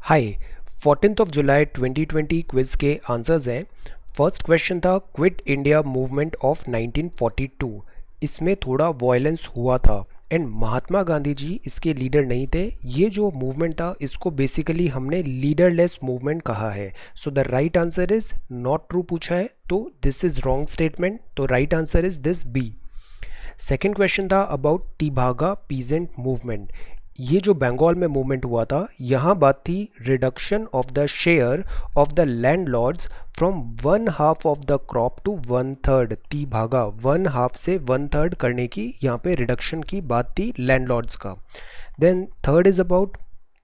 Hi. 14 of July 2020 quiz के answers हैं। First question था क्विट इंडिया मूवमेंट ऑफ 1942। इसमें थोड़ा वायलेंस हुआ था एंड महात्मा गांधी जी इसके लीडर नहीं थे। ये जो मूवमेंट था इसको बेसिकली हमने लीडरलेस मूवमेंट कहा है। So the right answer is not true पूछा है तो दिस इज रॉन्ग स्टेटमेंट, तो right answer is this B. Second question था अबाउट तिभागा पीजेंट मूवमेंट। ये जो बंगाल में मूवमेंट हुआ था यहाँ बात थी reduction of the share of the landlords from one half of the crop to one third. तिभागा वन हाफ से वन थर्ड करने की यहाँ पे रिडक्शन की बात थी लैंडलॉर्ड्स का। Then third is about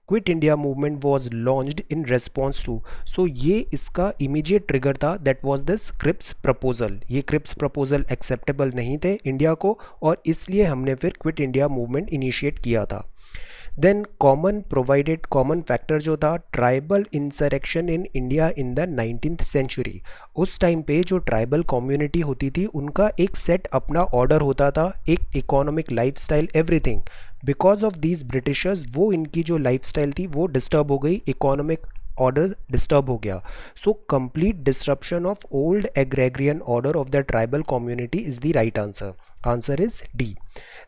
quit India movement was launched in response to. So ये इसका इमीडिएट ट्रिगर था that was this Cripps proposal. ये क्रिप्स प्रपोजल एक्सेप्टेबल नहीं थे इंडिया को और इसलिए हमने फिर क्विट इंडिया मूवमेंट इनिशिएट किया था। देन कॉमन फैक्टर जो था tribal insurrection in India in the 19th century. उस टाइम पे जो ट्राइबल कम्युनिटी होती थी उनका एक सेट अपना ऑर्डर होता था, एक economic lifestyle, everything. Because of these Britishers वो इनकी जो लाइफस्टाइल थी वो डिस्टर्ब हो गई, इकोनॉमिक ऑर्डर डिस्टर्ब हो गया। So complete disruption of old agrarian order of the tribal community is the right answer. Answer is D.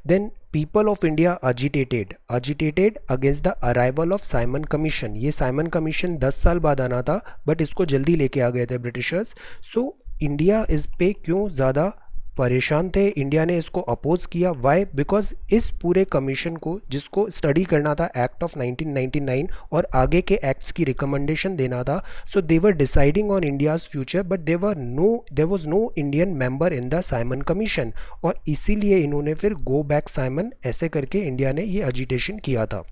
Then people of India agitated against the arrival of Simon Commission. ये Simon Commission 10 साल बाद आना था but इसको जल्दी लेके आ गए थे ब्रिटिशर्स। सो इंडिया इस पे क्यों ज़्यादा परेशान थे, इंडिया ने इसको अपोज किया। वाई? बिकॉज इस पूरे कमीशन को जिसको स्टडी करना था एक्ट ऑफ 1999 और आगे के एक्ट्स की रिकमेंडेशन देना था। So they were deciding on India's future but there was no Indian member in the Simon Commission और इसीलिए इन्होंने फिर गो बैक साइमन ऐसे करके इंडिया ने ये एजिटेशन किया था।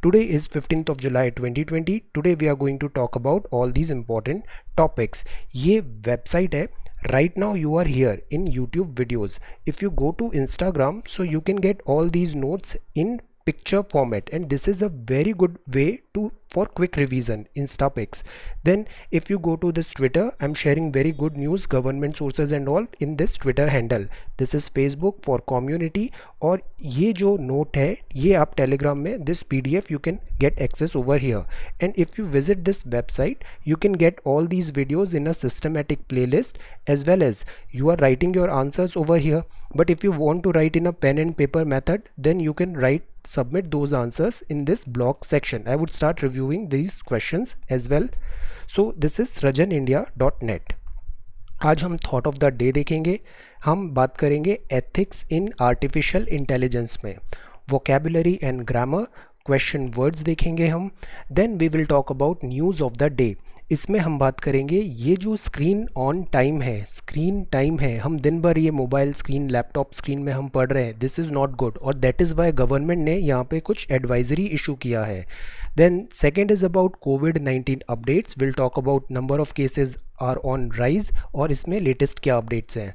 Today is 15th of July 2020. Today we are going to talk about all these important topics. ये वेबसाइट है। Right now you are here in YouTube videos. If you go to Instagram, so you can get all these notes in picture format and this is a very good way to for quick revision Instapics. Then if you go to this Twitter, I'm sharing very good news, government sources and all in this Twitter handle. This is Facebook for community और ये जो note है ये आप Telegram में this PDF you can get access over here and if you visit this website you can get all these videos in a systematic playlist as well as you are writing your answers over here. But if you want to write in a pen and paper method then you can submit those answers in this blog section. I would start reviewing these questions as well. So this is srajanindia.net. आज हम thought of the day देखेंगे। हम बात करेंगे ethics in artificial intelligence में, vocabulary and grammar, question words देखेंगे हम। Then we will talk about news of the day. इसमें हम बात करेंगे ये जो स्क्रीन ऑन टाइम है, स्क्रीन टाइम है, हम दिन भर ये मोबाइल स्क्रीन, लैपटॉप स्क्रीन में हम पढ़ रहे हैं, दिस इज़ नॉट गुड और दैट इज़ वाई गवर्नमेंट ने यहाँ पे कुछ एडवाइजरी इशू किया है। देन सेकेंड इज़ अबाउट कोविड-19 updates. Will talk about number of cases are on rise और इसमें लेटेस्ट क्या अपडेट्स हैं।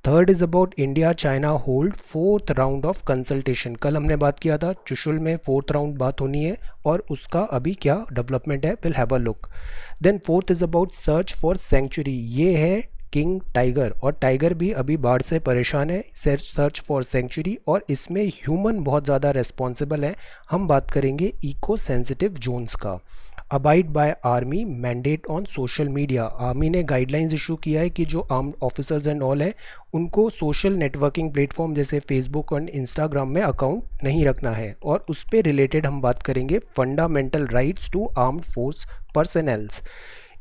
Third is about India China hold fourth round of consultation. कल हमने बात किया था चुशुल में फोर्थ राउंड बात होनी है और उसका अभी क्या डेवलपमेंट है, will have a look. Then fourth is about search for century. ये है किंग टाइगर और टाइगर भी अभी बाढ़ से परेशान है, सर्च फॉर सेंचुरी और इसमें ह्यूमन बहुत ज़्यादा रिस्पॉन्सिबल है। हम बात करेंगे इको सेंसिटिव जोन्स का। Abide by army mandate on social media. Army ने गाइडलाइंस इशू किया है कि जो आर्म्ड ऑफिसर्स एंड ऑल है उनको सोशल नेटवर्किंग प्लेटफॉर्म जैसे फेसबुक और इंस्टाग्राम में अकाउंट नहीं रखना है और उस पर रिलेटेड हम बात करेंगे fundamental rights to armed force personnels.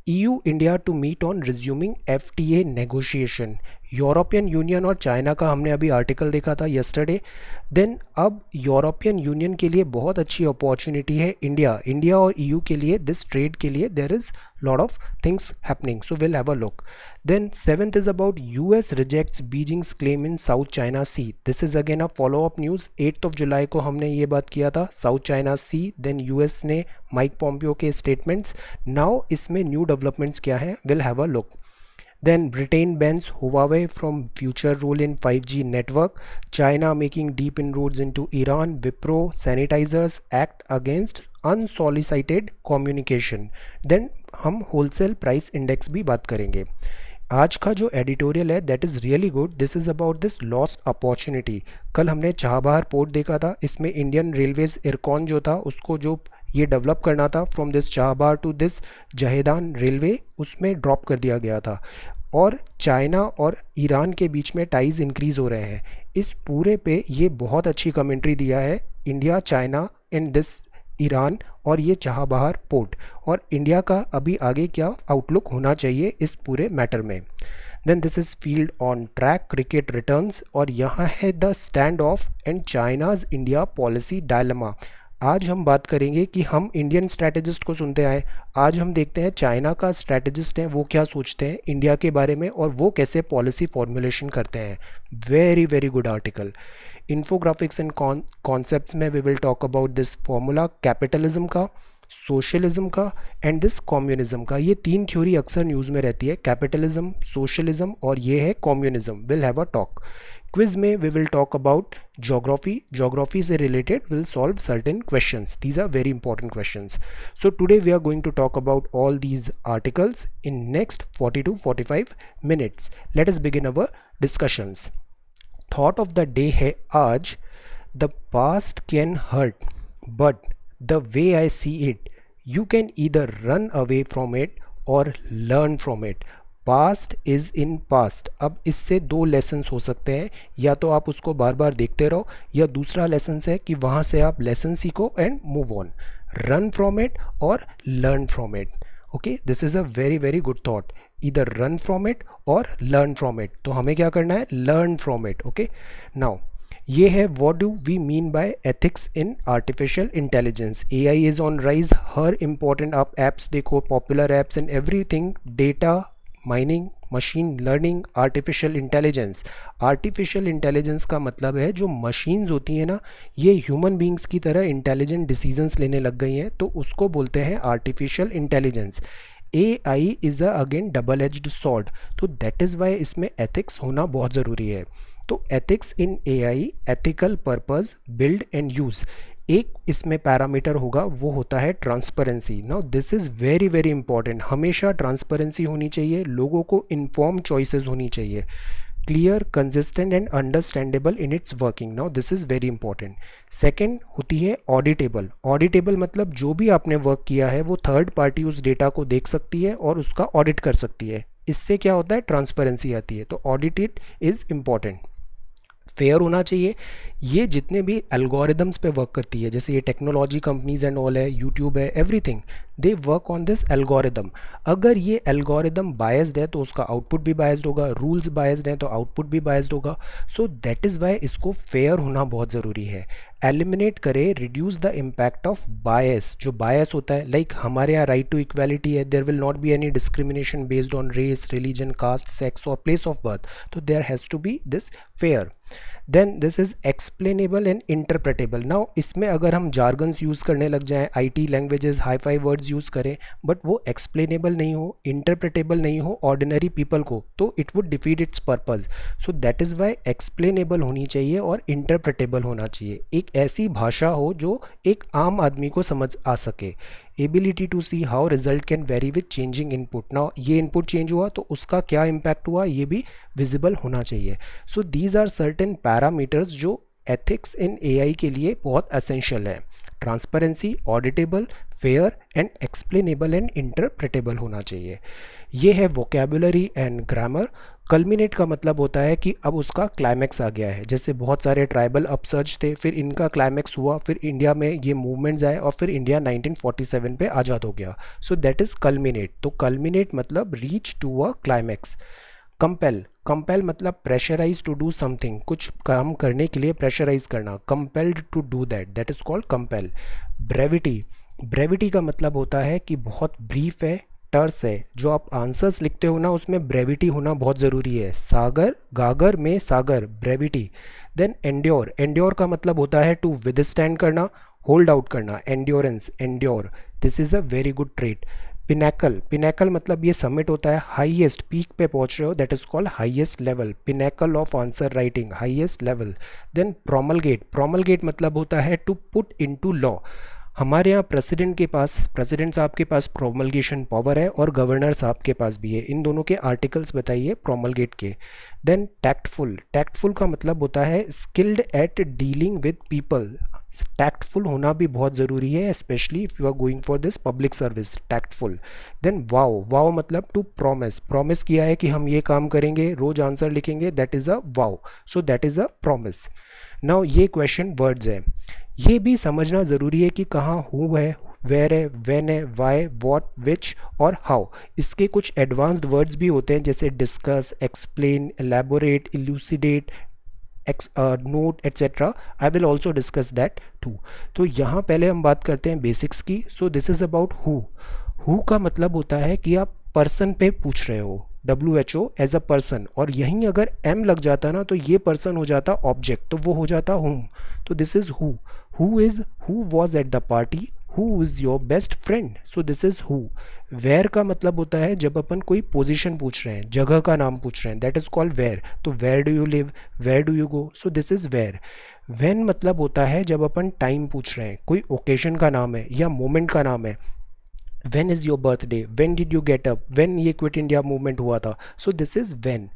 EU India to meet on resuming FTA negotiation. European Union और चाइना का हमने अभी आर्टिकल देखा था यस्टरडे। देन अब यूरोपियन यूनियन के लिए बहुत अच्छी अपॉर्चुनिटी है इंडिया और EU के लिए, दिस ट्रेड के लिए there is lot of things happening, so will have a look. Then seventh is about US rejects Beijing's claim in South China Sea. This is again a follow up news. 8 of July को हमने ये बात किया था South China Sea. Then US ने Mike Pompeo के statements. Now इसमें new developments क्या है, will have a look. Then Britain bans Huawei from future role in 5G network. China making deep inroads into Iran. Wipro sanitizers act against unsolicited communication. Then हम wholesale price index भी बात करेंगे। आज का जो editorial है that is really good. This is about this lost opportunity. कल हमने चाबहार पोर्ट देखा था, इसमें इंडियन रेलवेज इरकॉन जो था उसको जो ये डेवलप करना था from this Chabahar to this Zahedan railway, उसमें ड्रॉप कर दिया गया था। और चाइना और ईरान के बीच में टाइज इंक्रीज़ हो रहे हैं। इस पूरे पे ये बहुत अच्छी कमेंट्री दिया है India China in this Iran और ये चाबहार पोर्ट, और इंडिया का अभी आगे क्या आउटलुक होना चाहिए इस पूरे मैटर में। Then this is field on track cricket returns, और यहाँ है the stand off and China's India policy dilemma. आज हम बात करेंगे कि हम इंडियन स्ट्रैटेजिस्ट को सुनते आए, आज हम देखते हैं चाइना का स्ट्रैटेजिस्ट हैं वो क्या सोचते हैं इंडिया के बारे में और वो कैसे पॉलिसी फॉर्मुलेशन करते हैं। Very very good article. Infographics and concepts में we will talk about this formula capitalism का, सोशलिज्म का एंड दिस कम्युनिज्म का। ये तीन थ्योरी अक्सर न्यूज़ में रहती है, कैपिटलिज्म, सोशलिज्म और ये है communism. Will have a talk. Quiz में we will talk about geography, geography से related will solve certain questions, these are very important questions. So today we are going to talk about all these articles in next 40 to 45 minutes. Let us begin our discussions. Thought of the day है आज, the past can hurt but the way I see it you can either run away from it और learn from it. Past is in past. अब इससे दो lessons हो सकते हैं, या तो आप उसको बार बार देखते रहो, या दूसरा लेसन है कि वहाँ से आप लेसन सीखो and move on. Run from it और learn from it. Okay, this is a very very good thought. इधर रन फ्रॉम इट और लर्न फ्रॉम इट, तो हमें क्या करना है, learn from it. Okay, now ये है what do we mean by ethics in artificial intelligence. AI is on rise, हर इंपॉर्टेंट आप एप्स देखो, popular apps and everything, data mining, machine learning, artificial intelligence. Artificial intelligence का मतलब है जो machines होती हैं ना, ये ह्यूमन बींग्स की तरह इंटेलिजेंट डिसीजंस लेने लग गई हैं, तो उसको बोलते हैं artificial intelligence. AI is a again double edged sword, तो दैट इज़ वाई इसमें एथिक्स होना बहुत ज़रूरी है। तो ethics in AI, ethical purpose, build and use. एक इसमें पैरामीटर होगा, वो होता है transparency. Now this is very very important. हमेशा ट्रांसपेरेंसी होनी चाहिए, लोगों को इन्फॉर्म चॉइसेस होनी चाहिए, clear, consistent and understandable in its working. Now this is very important. Second होती है ऑडिटेबल। ऑडिटेबल मतलब जो भी आपने वर्क किया है वो थर्ड पार्टी उस डेटा को देख सकती है और उसका ऑडिट कर सकती है। इससे क्या होता है, ट्रांसपेरेंसी आती है। तो ऑडिटेड इज़ इम्पॉर्टेंट। फेयर होना चाहिए। ये जितने भी एल्गोरिदम्स पे वर्क करती है, जैसे ये टेक्नोलॉजी कंपनीज एंड ऑल है, यूट्यूब है, everything they work on this algorithm. अगर ये एल्गोरिदम बायस्ड है तो उसका आउटपुट भी बायस्ड होगा, रूल्स बायस्ड हैं तो आउटपुट भी बायस्ड होगा। सो दैट इज़ वाई इसको फेयर होना बहुत ज़रूरी है। एलिमिनेट करे, reduce the impact of bias. जो बायस होता है, लाइक हमारे यहाँ राइट टू इक्वालिटी है, there will not be any discrimination based on race, religion, caste, sex और प्लेस ऑफ बर्थ, तो there has to be this fair. Then this is explainable and interpretable. Now इसमें अगर हम jargons use करने लग जाएं, IT languages, hi fi words use करें, but वो एक्सप्लेनेबल नहीं हो, इंटरप्रेटेबल नहीं हो ऑर्डिनरी पीपल को, तो it would defeat it's purpose. So that is Y explainable होनी चाहिए और इंटरप्रेटेबल होना चाहिए। एक ऐसी भाषा हो जो एक आम आदमी को समझ आ सके। Ability to see how result can vary with changing input. Now ये इनपुट चेंज हुआ तो उसका क्या इम्पैक्ट हुआ, ये भी विजिबल होना चाहिए। So these are certain parameters जो एथिक्स इन AI के लिए बहुत एसेंशियल है। Transparency, auditable, fair and explainable and interpretable होना चाहिए। ये है वोकेबुलरी एंड ग्रामर। कल्मिनेट का मतलब होता है कि अब उसका क्लाइमैक्स आ गया है। जैसे बहुत सारे ट्राइबल अपसर्ज थे, फिर इनका क्लाइमैक्स हुआ, फिर इंडिया में ये मूवमेंट्स आए और फिर इंडिया 1947 पे आज़ाद हो गया। So that is culminate. तो कल्मिनेट मतलब reach to a climax. Compel, compel मतलब प्रेशराइज टू डू समथिंग, कुछ काम करने के लिए प्रेशराइज करना, compelled to do that, that is called compel. Brevity, brevity का मतलब होता है कि बहुत ब्रीफ है, टर्स है। जो आप आंसर्स लिखते हो ना, उसमें ब्रेविटी होना बहुत ज़रूरी है। सागर, गागर में सागर, ब्रेविटी। देन एंड्योर, एंड्योर का मतलब होता है टू विदस्टैंड करना, होल्ड आउट करना, endurance, endure, this is a very good trait. Pinnacle, pinnacle मतलब ये सबमिट होता है, हाईएस्ट, पीक पे पहुंच रहे हो, that is called highest level, pinnacle of answer writing, highest level. Then promulgate, promulgate मतलब होता है टू पुट इनटू लॉ। हमारे यहाँ प्रेसिडेंट के पास, प्रेसिडेंट साहब के पास प्रोमलगेशन पावर है और गवर्नर साहब के पास भी है। इन दोनों के आर्टिकल्स बताइए प्रोमलगेट के। देन टैक्टफुल, टैक्टफुल का मतलब होता है skilled at dealing with people. Tactful होना भी बहुत ज़रूरी है, specially if you are going for this public service, tactful. Then vow, vow मतलब टू प्रॉमिस, प्रॉमिस किया है कि हम ये काम करेंगे, रोज आंसर लिखेंगे, that is a vow, so that is a promise. Now ये क्वेश्चन वर्ड्स है, ये भी समझना ज़रूरी है कि कहाँ हु है, वेयर है, व्हेन है, वाई, व्हाट, विच और हाउ। इसके कुछ एडवांस्ड वर्ड्स भी होते हैं जैसे discuss, explain, elaborate, elucidate, note etcetera. I will also discuss that too. तो यहाँ पहले हम बात करते हैं बेसिक्स की। So this is about who का मतलब होता है कि आप पर्सन पे पूछ रहे हो, WHO एज अ पर्सन, और यहीं अगर एम लग जाता ना तो ये पर्सन हो जाता ऑब्जेक्ट, तो वो हो जाता हुम। तो this is who is who was at the party, who is your best friend, so this is who. Where का मतलब होता है जब अपन कोई पोजीशन पूछ रहे हैं, जगह का नाम पूछ रहे हैं, दैट इज कॉल्ड वेयर। तो where do you live, where do you go, so this is where. When मतलब होता है जब अपन टाइम पूछ रहे हैं, कोई ओकेजन का नाम है या मोमेंट का नाम है, when is your birthday, when did you get up, when ये क्विट इंडिया मूवमेंट हुआ था, so this is when.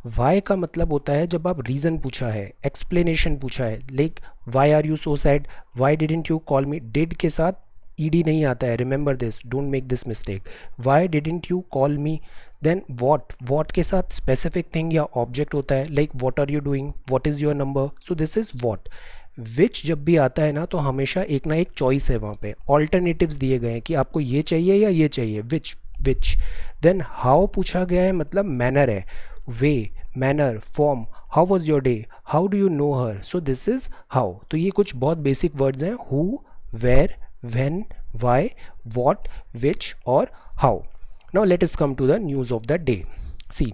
Why का मतलब होता है जब आप रीज़न पूछा है, एक्सप्लेनेशन पूछा है, like why are you so sad, why didn't you call me, did के साथ ईडी नहीं आता है, remember this, don't make this mistake. Why didn't you call me. Then what के साथ स्पेसिफिक थिंग या ऑब्जेक्ट होता है, like what are you doing, what is your number, so this is what. Which जब भी आता है ना तो हमेशा एक ना एक चॉइस है, वहाँ पे ऑल्टरनेटिव्स दिए गए हैं कि आपको ये चाहिए या ये चाहिए, विच। देन हाउ पूछा गया है, मतलब मैनर है, way, manner, form, how was your day, how do you know her, so this is how. तो ये कुछ बहुत बेसिक वर्ड्स हैं, who, where, when, why, what, which और how. Now let us come to the news of the day. See,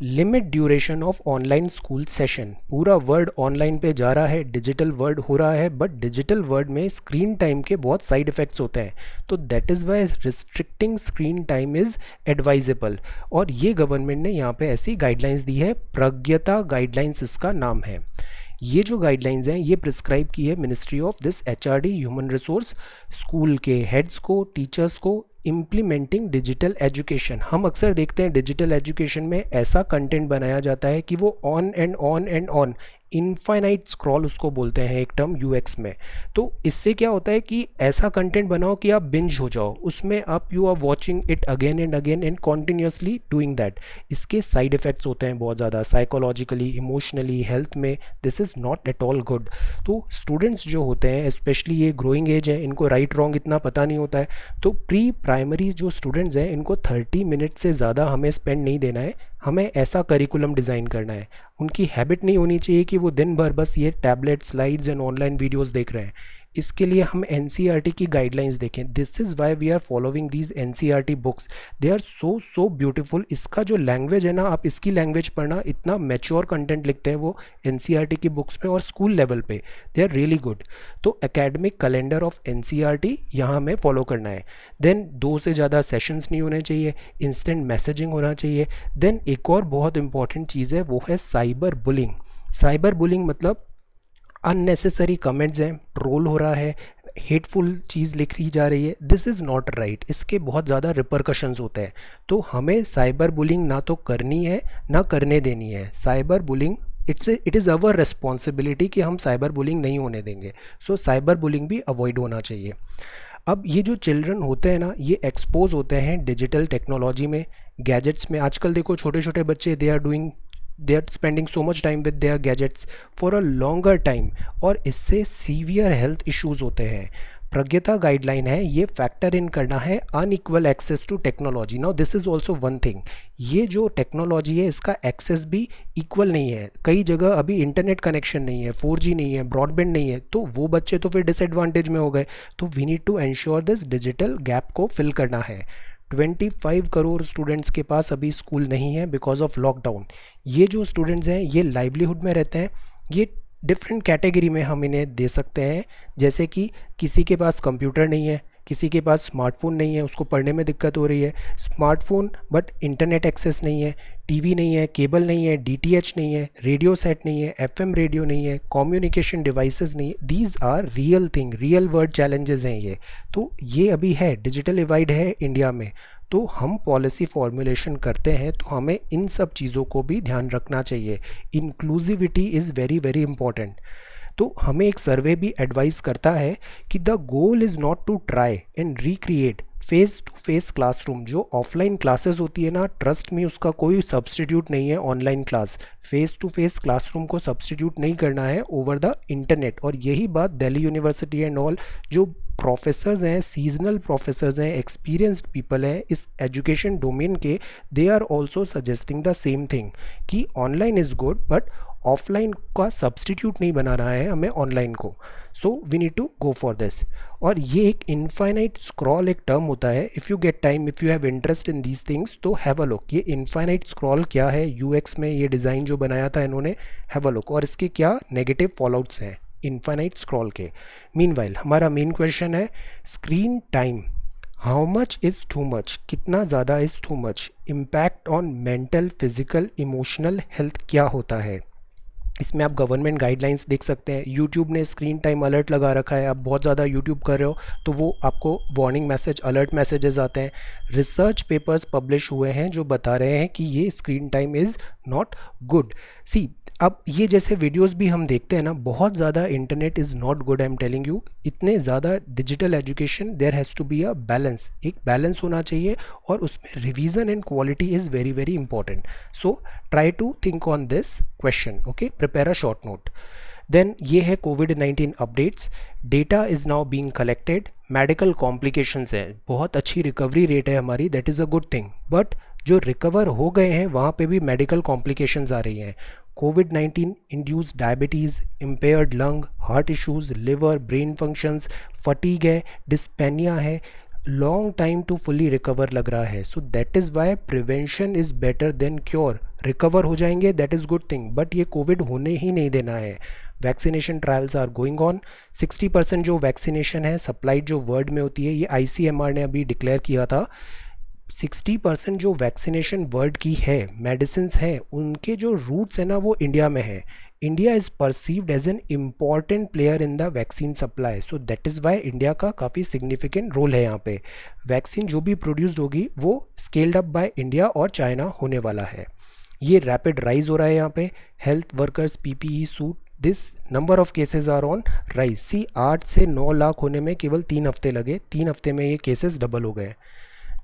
limit duration of online school session, पूरा world online पे जा रहा है, डिजिटल वर्ड हो रहा है, बट डिजिटल वर्ड में स्क्रीन टाइम के बहुत साइड इफ़ेक्ट्स होते हैं, तो that is Y restricting screen time is advisable. और ये गवर्नमेंट ने यहाँ पे ऐसी गाइडलाइंस दी है, प्रज्ञता गाइडलाइंस इसका नाम है। ये जो गाइडलाइंस हैं ये प्रिस्क्राइब की है ministry of this HRD, human resource, school के हेड्स को, टीचर्स को, इम्प्लीमेंटिंग डिजिटल एजुकेशन। हम अक्सर देखते हैं डिजिटल एजुकेशन में ऐसा कंटेंट बनाया जाता है कि वो on and on and on, infinite scroll उसको बोलते हैं एक टर्म UX में। तो इससे क्या होता है कि ऐसा कंटेंट बनाओ कि आप बिंज हो जाओ उसमें, आप you are watching it again and continuously doing that. इसके साइड इफ़ेक्ट्स होते हैं बहुत ज़्यादा, साइकोलॉजिकली, इमोशनली, हेल्थ में, this is not at all good. तो स्टूडेंट्स जो होते हैं, स्पेशली ये ग्रोइंग एज है, इनको राइट रॉन्ग इतना पता नहीं होता है, तो प्री प्राइमरी जो स्टूडेंट्स हैं इनको 30 मिनट से ज़्यादा हमें स्पेंड नहीं देना है, हमें ऐसा करिकुलम डिज़ाइन करना है। उनकी हैबिट नहीं होनी चाहिए कि वो दिन भर बस ये tablet, slides and online videos देख रहे हैं। इसके लिए हम NCERT की गाइडलाइंस देखें, this is why we are following these NCERT books, they are so beautiful. इसका जो लैंग्वेज है ना, आप इसकी लैंग्वेज पढ़ना, इतना मैच्योर कंटेंट लिखते हैं वो NCERT की बुक्स में और स्कूल लेवल पे, दे आर रियली गुड। तो एकेडमिक कैलेंडर ऑफ NCERT यहाँ हमें फॉलो करना है। देन 2 से ज़्यादा सेशंस नहीं होने चाहिए, इंस्टेंट मैसेजिंग होना चाहिए। देन एक और बहुत इंपॉर्टेंट चीज़ है, वो है साइबर बुलिंग। साइबर बुलिंग मतलब अननेसेसरी कमेंट्स हैं, ट्रोल हो रहा है, हेटफुल चीज़ लिखी जा रही है, दिस इज़ नॉट राइट, इसके बहुत ज़्यादा रिपरकशंस होते हैं। तो हमें साइबर बुलिंग ना तो करनी है ना करने देनी है। Cyber bullying it is our responsibility कि हम साइबर बुलिंग नहीं होने देंगे। सो साइबर बुलिंग भी अवॉइड होना चाहिए। अब ये जो चिल्ड्रन होते हैं ना, ये एक्सपोज होते हैं डिजिटल टेक्नोलॉजी में, गैजेट्स में। आजकल देखो छोटे छोटे बच्चे, they are spending so much time with their gadgets for a longer time, और इससे सीवियर हेल्थ इश्यूज होते हैं। प्रज्ञता गाइडलाइन है, ये फैक्टर इन करना है unequal access to technology. Now this is also one thing, ये जो टेक्नोलॉजी है इसका एक्सेस भी इक्वल नहीं है। कई जगह अभी इंटरनेट कनेक्शन नहीं है, 4G नहीं है, ब्रॉडबैंड नहीं है, तो वो बच्चे तो फिर डिसएडवांटेज में हो गए। तो we need to ensure this digital gap को फिल करना है। 25 करोड़ स्टूडेंट्स के पास अभी स्कूल नहीं है बिकॉज ऑफ लॉकडाउन। ये जो स्टूडेंट्स हैं ये लाइवलीहुड में रहते हैं, ये डिफरेंट कैटेगरी में हम इन्हें दे सकते हैं। जैसे कि किसी के पास कंप्यूटर नहीं है, किसी के पास स्मार्टफोन नहीं है, उसको पढ़ने में दिक्कत हो रही है, स्मार्टफोन बट इंटरनेट एक्सेस नहीं है, टीवी नहीं है, केबल नहीं है, DTH नहीं है, रेडियो सेट नहीं है, FM रेडियो नहीं है, कम्युनिकेशन डिवाइसेस नहीं है। These are real thing, real world challenges हैं ये। तो ये अभी है, डिजिटल डिवाइड है इंडिया में। तो हम पॉलिसी फॉर्मुलेशन करते हैं तो हमें इन सब चीज़ों को भी ध्यान रखना चाहिए। Inclusivity is very very important. तो हमें एक सर्वे भी एडवाइस करता है कि the goal is not to try and recreate face to face classroom. जो ऑफलाइन क्लासेस होती है ना, ट्रस्ट में उसका कोई सब्सटीट्यूट नहीं है online class. Face to face classroom को सब्सटीट्यूट नहीं करना है ओवर द इंटरनेट। और यही बात दिल्ली यूनिवर्सिटी एंड ऑल जो प्रोफेसर्स हैं, सीजनल प्रोफेसर्स हैं, एक्सपीरियंस्ड पीपल हैं इस एजुकेशन डोमेन के, they are also suggesting the same thing कि online is good but offline का सब्सटीट्यूट नहीं बना रहा है हमें ऑनलाइन को। So we need to go for this. और ये एक इनफाइनाइट स्क्रॉल एक टर्म होता है, if you get time, if you have interest in these things तो हैव अ लुक। ये इनफाइनाइट स्क्रॉल क्या है, यूएक्स में ये डिज़ाइन जो बनाया था इन्होंने, हैव अ लुक। और इसके क्या नेगेटिव फॉलोआउट्स हैं इनफाइनाइट स्क्रॉल के। मीनवाइल हमारा मेन क्वेश्चन है screen time, how much is too much, कितना ज़्यादा is too much, impact on mental, physical, emotional health क्या होता है। इसमें आप गवर्नमेंट गाइडलाइंस देख सकते हैं। यूट्यूब ने स्क्रीन टाइम अलर्ट लगा रखा है, आप बहुत ज़्यादा यूट्यूब कर रहे हो तो वो आपको वार्निंग मैसेज, अलर्ट मैसेजेस आते हैं। रिसर्च पेपर्स पब्लिश हुए हैं जो बता रहे हैं कि ये screen time is not good. See अब ये जैसे वीडियोस भी हम देखते हैं ना, बहुत ज़्यादा internet is not good, I am telling you. इतने ज़्यादा digital education, there has to be a balance, एक बैलेंस होना चाहिए और उसमें revision and quality is very very important. So try to think on this question, okay, prepare a short note. Then ये है कोविड-19 updates, data is now being collected, medical complications है, बहुत अच्छी रिकवरी रेट है हमारी, that is a good thing. But जो recover हो गए हैं वहाँ पे भी मेडिकल कॉम्प्लिकेशंस आ रही हैं। कोविड-19 induced diabetes, impaired lung, heart issues, liver, brain functions, fatigue है, डिस्पेनिया है, long time to fully recover लग रहा है। So that is why prevention is better than cure. Recover हो जाएंगे, that is good thing, but ये covid होने ही नहीं देना है। Vaccination trials are going on. 60% जो वैक्सीनेशन है सप्लाइड जो वर्ल्ड में होती है, ये ICMR ने अभी डिक्लेयर किया था। 60% जो वैक्सीनेशन वर्ल्ड की है, मेडिसिन है, उनके जो रूट्स है ना वो इंडिया में है। India is perceived as an important player in the vaccine supply, so that is why India का काफ़ी सिग्निफिकेंट रोल है यहाँ पे। वैक्सीन जो भी प्रोड्यूस्ड होगी वो स्केल्ड अप बाय इंडिया और चाइना होने वाला है। ये रैपिड राइज हो रहा है यहाँ पे। Health workers PPE suit, this number of cases are on rise. See 8 से 9 लाख होने में केवल 3 हफ्ते लगे, 3 हफ्ते में ये केसेस डबल हो गए।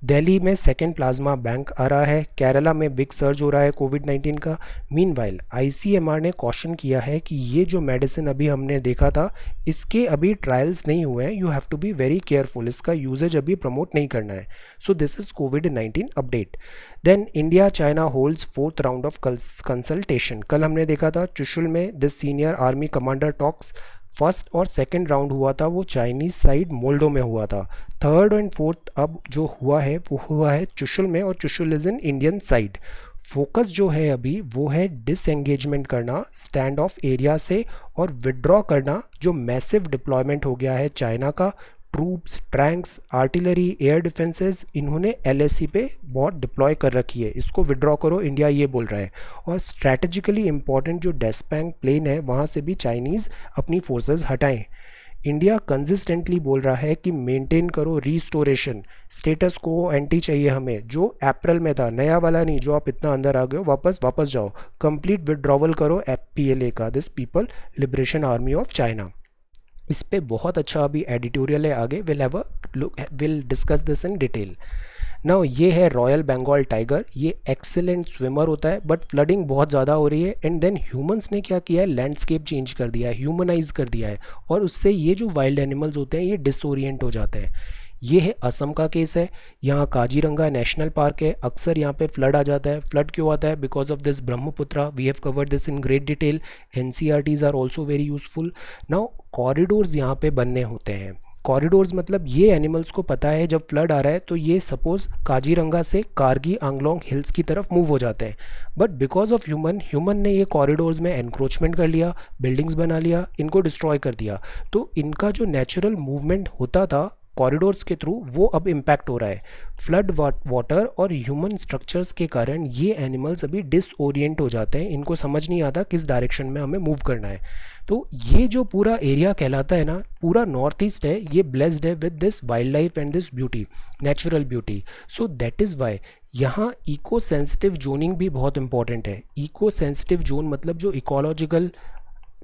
दिल्ली में सेकेंड प्लाज्मा बैंक आ रहा है, केरला में बिग सर्ज हो रहा है कोविड-19 का। मीनवाइल ICMR ने कॉशन किया है कि ये जो मेडिसिन अभी हमने देखा था इसके अभी ट्रायल्स नहीं हुए हैं, you have to be very careful, इसका यूजेज अभी प्रमोट नहीं करना है। सो दिस इज कोविड-19 update. Then India China holds 4th round of consultation. कल हमने देखा था चुशुल में this senior army commander talks. First और सेकंड राउंड हुआ था वो चाइनीज़ साइड मोल्डो में हुआ था। थर्ड एंड फोर्थ अब जो हुआ है वो हुआ है चुशुल में, और Chushul is in Indian side. Focus जो है अभी वो है डिसएंगेजमेंट करना स्टैंड ऑफ एरिया से और विड्रॉ करना। जो मैसिव डिप्लॉयमेंट हो गया है चाइना का, troops, tanks, artillery, air defences, इन्होंने LAC पे बहुत डिप्लॉय कर रखी है, इसको विड्रॉ करो इंडिया ये बोल रहा है। और स्ट्रैटेजिकली इंपॉर्टेंट जो डेस्पैंग प्लेन है वहाँ से भी चाइनीज़ अपनी फोर्सेस हटाएं। इंडिया कंसिस्टेंटली बोल रहा है कि मेंटेन करो रीस्टोरेशन, स्टेटस को एंटी चाहिए हमें, जो अप्रैल में था, नया वाला नहीं जो आप इतना अंदर आ गए हो, वापस जाओ, कंप्लीट विड्रॉवल करो PLA का, this people liberation army of China. इस पे बहुत अच्छा अभी एडिटोरियल है आगे, will discuss this in detail. Now ये है रॉयल बंगाल टाइगर, ये एक्सेलेंट स्विमर होता है बट फ्लडिंग बहुत ज़्यादा हो रही है। एंड देन ह्यूमंस ने क्या किया है, लैंडस्केप चेंज कर दिया है, ह्यूमनाइज कर दिया है, और उससे ये जो वाइल्ड एनिमल्स होते हैं ये डिसोरिएंट हो जाते हैं। ये है असम का केस है, यहाँ काजीरंगा नेशनल पार्क है, अक्सर यहाँ पे फ्लड आ जाता है। फ्लड क्यों आता है? Because of this Brahmaputra, we have covered this in great detail. NCRTs are also very useful. Now corridors यहाँ पे बनने होते हैं। कॉरिडोर्स मतलब ये एनिमल्स को पता है जब फ्लड आ रहा है तो ये सपोज काजीरंगा से कारगी आंगलोंग हिल्स की तरफ मूव हो जाते हैं, बट बिकॉज ऑफ ह्यूमन ने ये कॉरिडोर्स में एनक्रोचमेंट कर लिया, बिल्डिंग्स बना लिया, इनको डिस्ट्रॉय कर दिया, तो इनका जो नेचुरल मूवमेंट होता था कॉरिडोर्स के थ्रू वो अब इम्पैक्ट हो रहा है। फ्लड वाटर और ह्यूमन स्ट्रक्चर्स के कारण ये एनिमल्स अभी डिसओरिएंट हो जाते हैं, इनको समझ नहीं आता किस डायरेक्शन में हमें मूव करना है। तो ये जो पूरा एरिया कहलाता है ना, पूरा नॉर्थ ईस्ट है, ये ब्लेस्ड है with this wild life and this beauty, natural beauty. So that is Y यहाँ इको सेंसिटिव जोनिंग भी बहुत इंपॉर्टेंट है। इको सेंसिटिव जोन मतलब जो इकोलॉजिकल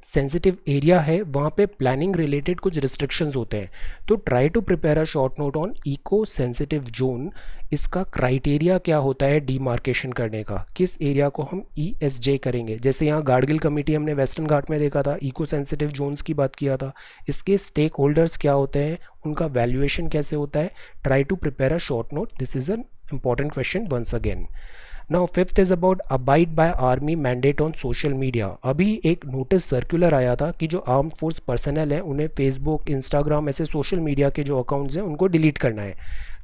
सेंसिटिव एरिया है वहाँ पे प्लानिंग रिलेटेड कुछ रिस्ट्रिक्शंस होते हैं। तो try to prepare a short note on eco sensitive zone. इसका क्राइटेरिया क्या होता है डीमार्केशन करने का, किस एरिया को हम ESJ करेंगे। जैसे यहाँ गार्गिल कमेटी हमने वेस्टर्न घाट में देखा था, इको सेंसिटिव जोन्स की बात किया था। इसके स्टेक होल्डर्स क्या होते हैं, उनका वैल्यूएशन कैसे होता है। Try to prepare a short note, this is an important question once again. Now fifth is about abide by army mandate on social media. अभी एक नोटिस सर्कुलर आया था कि जो आर्म फोर्स पर्सनल है उन्हें फेसबुक, इंस्टाग्राम ऐसे social media के जो अकाउंट्स हैं उनको डिलीट करना है।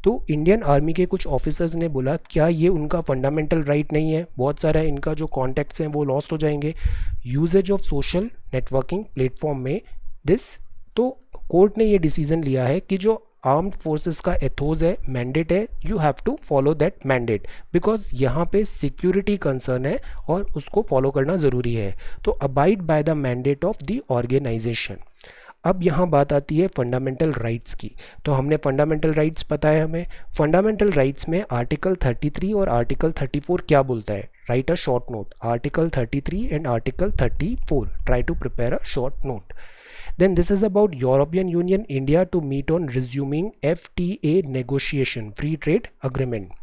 तो इंडियन आर्मी के कुछ ऑफिसर्स ने बोला क्या ये उनका फंडामेंटल राइट नहीं है, बहुत सारा इनका जो कॉन्टैक्ट्स हैं वो लॉस्ट हो जाएंगे। Usages of social networking platform में दिस, तो कोर्ट ने ये डिसीजन लिया है कि जो आर्म्ड फोर्सेस का एथोज है, मैंडेट है, you have to follow that mandate, because यहाँ पे सिक्योरिटी कंसर्न है और उसको फॉलो करना ज़रूरी है। तो abide by the mandate of the organisation. अब यहाँ बात आती है फंडामेंटल राइट्स की। तो हमने फंडामेंटल राइट्स पता है हमें। फंडामेंटल राइट्स में आर्टिकल 33 और आर्टिकल 34 क्या बोलता है। Write a short note, article 33 and article 34, try to prepare a short note. Then this is about European Union India to meet on resuming FTA negotiation, free trade agreement.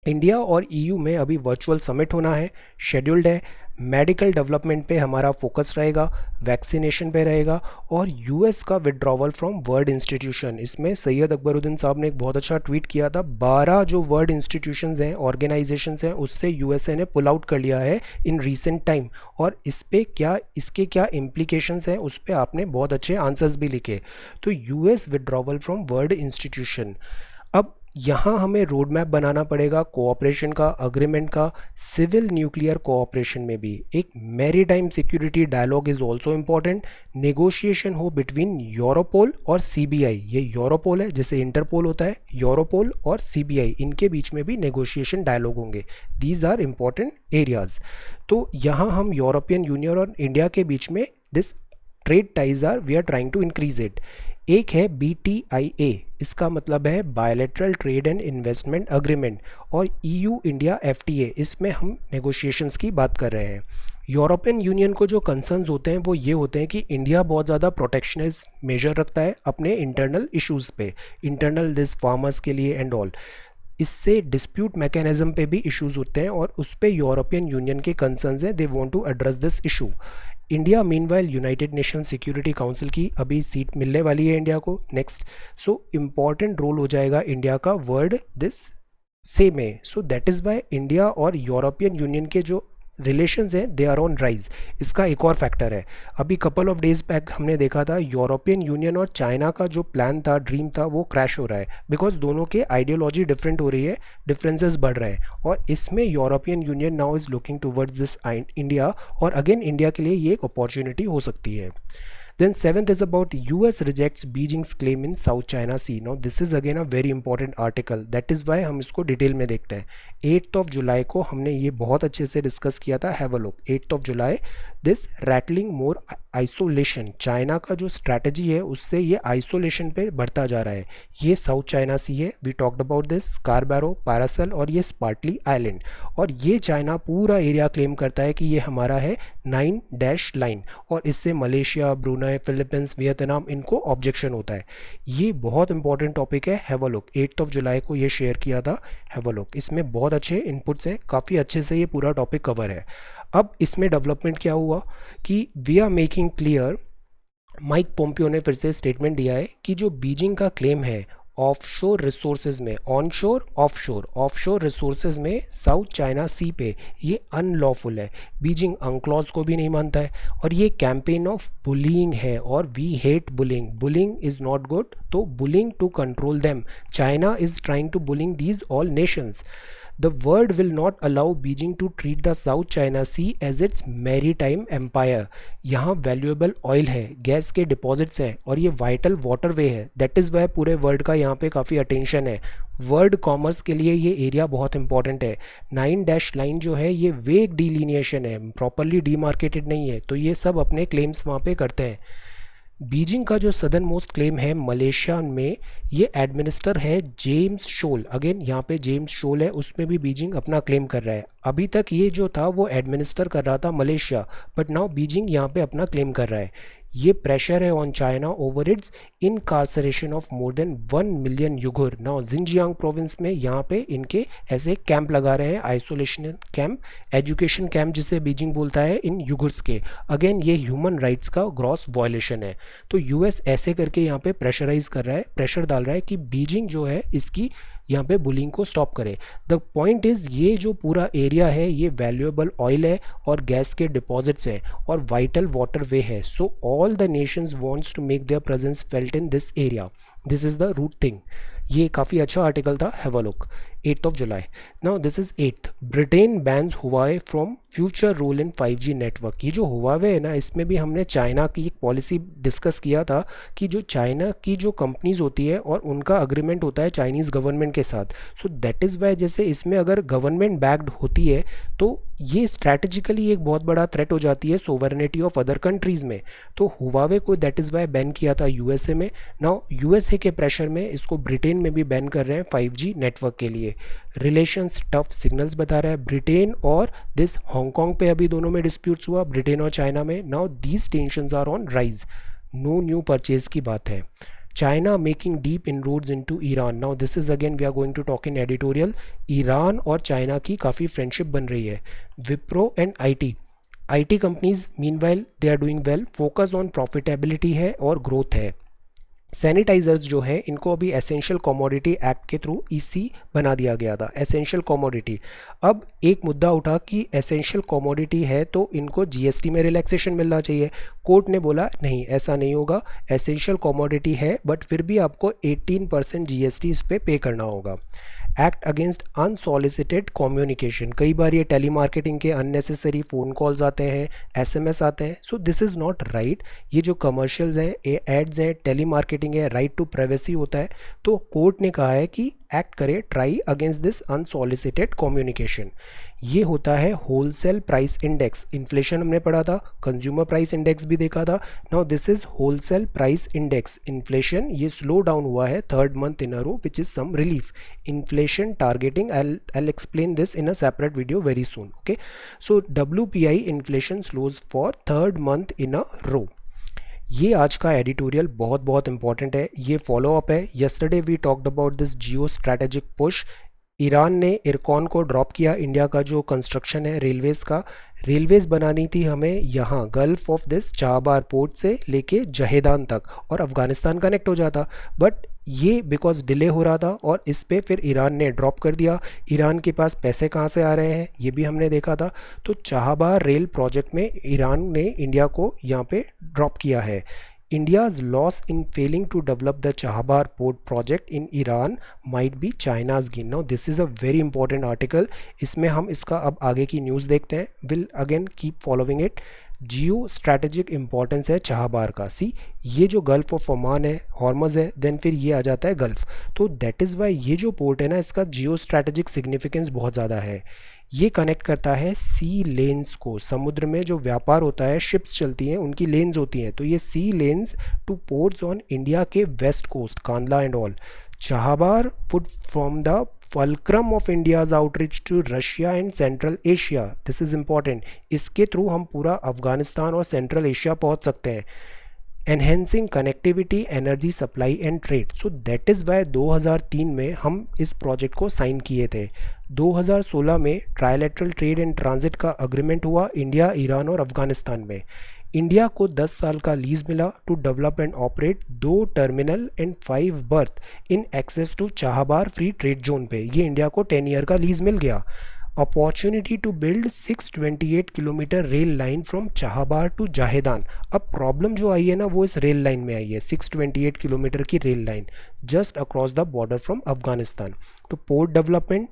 India और EU में अभी virtual summit होना है, scheduled है। Medical development पे हमारा focus रहेगा, vaccination पे रहेगा, और US का विड्रॉवल फ्रॉम वर्ल्ड इंस्टीट्यूशन। इसमें सैयद अकबरुद्दीन साहब ने एक बहुत अच्छा ट्वीट किया था, 12 जो वर्ल्ड इंस्टीट्यूशंस हैं, ऑर्गेनाइजेशंस हैं, उससे USA ने पुल आउट कर लिया है इन रीसेंट टाइम। और इस पे क्या, इसके क्या इम्प्लीकेशंस हैं उस पर आपने बहुत अच्छे आंसर्स भी लिखे। तो US withdrawal from world institution. अब यहाँ हमें रोड मैप बनाना पड़ेगा कोऑपरेशन का, अग्रीमेंट का। सिविल न्यूक्लियर कोऑपरेशन में भी एक maritime security dialogue is also important. Negotiation हो बिटवीन यूरोपोल और CBI, ये यूरोपोल है जैसे इंटरपोल होता है, यूरोपोल और CBI, इनके बीच में भी नेगोशिएशन डायलॉग होंगे। These are important areas. तो यहाँ हम यूरोपियन यूनियन और इंडिया के बीच में this trade ties are, we are trying to increase it. एक है BTIA, इसका मतलब है bilateral trade and investment agreement, और EU इंडिया FTA, इसमें हम नेगोशिएशंस की बात कर रहे हैं। यूरोपियन यूनियन को जो कंसर्न्स होते हैं वो ये होते हैं कि इंडिया बहुत ज़्यादा प्रोटेक्शनिस्ट मेजर रखता है अपने इंटरनल इश्यूज़ पे, इंटरनल दिस फार्मर्स के लिए एंड ऑल। इससे डिस्प्यूट मैकेनिज्म पे भी इश्यूज होते हैं और उस पे यूरोपियन यूनियन के कंसर्न्स हैं, they want to address this issue. India meanwhile United Nation Security Council की अभी सीट मिलने वाली है इंडिया को नेक्स्ट। सो इम्पॉर्टेंट रोल हो जाएगा इंडिया का वर्ड दिस से में। सो दैट इज़ वाई इंडिया और यूरोपियन यूनियन के जो रिलेशंस हैं दे आर ऑन राइज। इसका एक और फैक्टर है, अभी कपल ऑफ डेज बैक हमने देखा था यूरोपियन यूनियन और चाइना का जो प्लान था, ड्रीम था, वो क्रैश हो रहा है बिकॉज दोनों के आइडियोलॉजी डिफरेंट हो रही है, डिफरेंसेस बढ़ रहे हैं। और इसमें European union now is looking towards this India, और अगेन इंडिया के लिए ये एक अपॉर्चुनिटी हो सकती है। Then seventh is about US rejects Beijing's claim in South China Sea. Now this is again a very important article. That is why हम इसको डिटेल में देखते हैं। 8th of July को हमने ये बहुत अच्छे से डिस्कस किया था। Have a look 8th of July, this rattling more isolation. China का जो स्ट्रैटेजी है उससे ये आइसोलेशन पे बढ़ता जा रहा है। ये साउथ चाइना सी है, we talked about this, Scarborough, Paracel और ये स्पार्टली आइलैंड। और ये चाइना पूरा एरिया क्लेम करता है कि ये हमारा है 9 डैश लाइन, और इससे मलेशिया, ब्रूनाई, फिलीपींस, वियतनाम, इनको ऑब्जेक्शन होता है। ये बहुत इंपॉर्टेंट टॉपिक है, have a look. 8th of July को ये शेयर किया था, हैव अ लुक। इसमें बहुत अच्छे इनपुट्स हैं, काफ़ी अच्छे से ये पूरा टॉपिक कवर है। अब इसमें डेवलपमेंट क्या हुआ कि we are making clear, Mike Pompeo ने फिर से स्टेटमेंट दिया है कि जो बीजिंग का क्लेम है ऑफशोर रिसोर्सेज में, ऑनशोर ऑफशोर, ऑफशोर रिसोर्सेज में साउथ चाइना सी पे, ये अनलॉफुल है। बीजिंग अंक्लॉज को भी नहीं मानता है और ये कैंपेन ऑफ बुलिंग है, और we hate bullying, bullying is not good. तो bullying to control them, China is trying to bullying these all nations. The world will not allow Beijing to treat the South China Sea as its maritime empire. यहाँ valuable oil है, gas के deposits हैं और ये vital waterway है। That is Y पूरे world का यहाँ पे काफ़ी अटेंशन है। वर्ल्ड कॉमर्स के लिए ये एरिया बहुत इंपॉर्टेंट है। 9 डैश लाइन जो है ये वेग डिलीनिएशन है, प्रॉपरली डीमार्केटेड नहीं है, तो ये सब अपने क्लेम्स वहाँ पे करते हैं। बीजिंग का जो सदर्न मोस्ट क्लेम है मलेशिया में, ये एडमिनिस्टर है जेम्स शोल। अगेन यहाँ पे जेम्स शोल है, उसमें भी बीजिंग अपना क्लेम कर रहा है। अभी तक ये जो था वो एडमिनिस्टर कर रहा था मलेशिया, बट नाउ बीजिंग यहाँ पे अपना क्लेम कर रहा है। ये प्रेशर है on China over its incarceration of more than 1 million Uyghur. Now Xinjiang province में यहाँ पे इनके ऐसे कैंप लगा रहे हैं, आइसोलेशन कैंप, एजुकेशन कैंप जिसे बीजिंग बोलता है इन युगुर्स के। अगेन ये ह्यूमन राइट्स का ग्रॉस वायलेशन है। तो यूएस ऐसे करके यहाँ पे प्रेशराइज कर रहा है, प्रेशर डाल रहा है कि बीजिंग जो है इसकी यहाँ पे बुलिंग को स्टॉप करे। द पॉइंट इज ये जो पूरा एरिया है ये वैल्यूएबल ऑयल है और गैस के डिपॉजिट्स हैं और वाइटल वाटर वे है। So all the nations wants to make their presence felt in this area. This is the root thing. ये काफ़ी अच्छा आर्टिकल था, have a look. 8th of July. Now this is 8th. Britain bans Huawei from future role in 5G network. ये जो Huawei है ना, इसमें भी हमने चाइना की एक पॉलिसी डिस्कस किया था कि जो चाइना की जो कंपनीज होती है और उनका अग्रीमेंट होता है चाइनीज़ गवर्नमेंट के साथ। सो दैट इज़ वाई जैसे इसमें अगर गवर्नमेंट बैक्ड होती है तो ये स्ट्रैटेजिकली एक बहुत बड़ा थ्रेट हो जाती है सोवरेनिटी ऑफ अदर कंट्रीज़ में। तो हुआवे को दैट इज़ वाई बैन किया था यूएसए में। नाउ यूएसए के प्रेशर में इसको ब्रिटेन में भी बैन कर रहे हैं 5G नेटवर्क के लिए। रिलेशंस टफ सिग्नल्स बता रहा है ब्रिटेन और दिस हांगकांग पे अभी दोनों में डिस्प्यूट्स हुआ, ब्रिटेन और चाइना में। Now these tensions are on rise. No new purchase की बात है। China making deep inroads into Iran. Now this is again we are going to talk in editorial. Iran और चाइना की काफ़ी friendship बन रही है। Wipro and IT companies meanwhile they are doing well, focus on profitability है और growth है। Sanitizers जो है इनको अभी एसेंशियल कमोडिटी एक्ट के थ्रू ईसी बना दिया गया था, एसेंशियल कमोडिटी। अब एक मुद्दा उठा कि एसेंशियल कमोडिटी है तो इनको जीएसटी में रिलैक्सेशन मिलना चाहिए। कोर्ट ने बोला नहीं, ऐसा नहीं होगा, एसेंशियल कमोडिटी है बट फिर भी आपको 18% जीएसटी इस पर पे करना होगा। एक्ट अगेंस्ट अनसॉलिसिटेड कम्युनिकेशन, कई बार ये टेलीमार्केटिंग के अननेसेसरी फ़ोन कॉल्स आते हैं, एसएमएस आते हैं। सो दिस इज़ नॉट राइट। ये जो कमर्शियल्स हैं, एड्स हैं, टेलीमार्केटिंग है, राइट टू प्राइवेसी होता है। तो कोर्ट ने कहा है कि एक्ट करे, try against this unsolicited communication. ये होता है होलसेल प्राइस इंडेक्स। इन्फ्लेशन हमने पढ़ा था, कंज्यूमर प्राइस इंडेक्स भी देखा था। Now this is wholesale price index. Inflation ये स्लो डाउन हुआ है third month in a row, which is some relief. Inflation targeting, I'll explain this in a separate video very soon. Okay, so WPI inflation slows for third month in a row. ये आज का editorial बहुत बहुत important है, ये follow up है। Yesterday we talked about this geo strategic push. Iran ने इरकॉन को ड्रॉप किया। इंडिया का जो कंस्ट्रक्शन है रेलवेज़ का, रेलवेज़ बनानी थी हमें यहाँ गल्फ ऑफ दिस चाहबार पोर्ट से लेके जहेदान तक और अफ़गानिस्तान कनेक्ट हो जाता, बट ये बिकॉज डिले हो रहा था और इस पे फिर ईरान ने ड्रॉप कर दिया। ईरान के पास पैसे कहाँ से आ रहे हैं ये भी हमने देखा था। तो चाहबार रेल प्रोजेक्ट में ईरान ने इंडिया को यहाँ पे ड्रॉप किया है। India's loss in failing to develop the Chahabar port project in Iran might be China's gain. Now this is a very important article. इसमें हम इसका अब आगे की न्यूज़ देखते हैं। Will again keep following it. Jio strategic importance है चाहबार का। सी ये जो गल्फ ऑफ ओमान है, हॉर्मज है, देन फिर ये आ जाता है गल्फ। तो दैट इज़ वाई ये जो पोर्ट है ना, इसका जियो स्ट्रैटेजिक सिग्निफिकेंस बहुत ज़्यादा है। ये कनेक्ट करता है सी लेन्स को। समुद्र में जो व्यापार होता है, शिप्स चलती हैं, उनकी लेन्स होती हैं, तो ये sea lanes to ports on India के west coast, Kandla and all. Chabahar would from the fulcrum of India's outreach to Russia and Central Asia. This is important. इसके थ्रू हम पूरा अफगानिस्तान और सेंट्रल एशिया पहुंच सकते हैं। Enhancing connectivity, energy supply and trade. So that is why 2003 में हम इस प्रोजेक्ट को साइन किए थे। 2016 में ट्रायलैटरल ट्रेड एंड ट्रांजिट का अग्रीमेंट हुआ इंडिया, ईरान और अफगानिस्तान में। इंडिया को 10 साल का लीज मिला to develop and operate 2 terminal and 5 berth in access to Chabahar free trade zone पे। ये इंडिया को 10 ईयर का लीज मिल गया। Opportunity to build 628 kilometre rail line from Chabahar to Zahedan. अब प्रॉब्लम जो आई है ना वो इस रेल लाइन में आई है, 628 किलोमीटर की rail line just across the border from Afghanistan. तो पोर्ट डेवलपमेंट,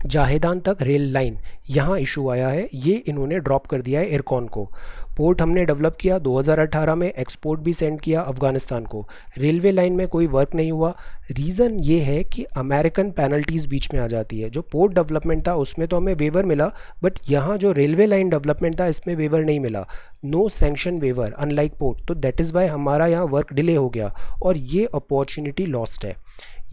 जाहेदान तक रेल लाइन, यहाँ इशू आया है, ये इन्होंने ड्रॉप कर दिया है इरकॉन को। पोर्ट हमने डेवलप किया 2018 में, एक्सपोर्ट भी सेंड किया अफगानिस्तान को। रेलवे लाइन में कोई वर्क नहीं हुआ। रीज़न ये है कि अमेरिकन पेनल्टीज़ बीच में आ जाती है। जो पोर्ट डेवलपमेंट था उसमें तो हमें वेवर मिला, बट यहाँ जो रेलवे लाइन डेवलपमेंट था इसमें वेवर नहीं मिला। No sanction waiver unlike port, तो दैट इज़ वाई हमारा यहाँ वर्क डिले हो गया और ये अपॉर्चुनिटी लॉस्ट है।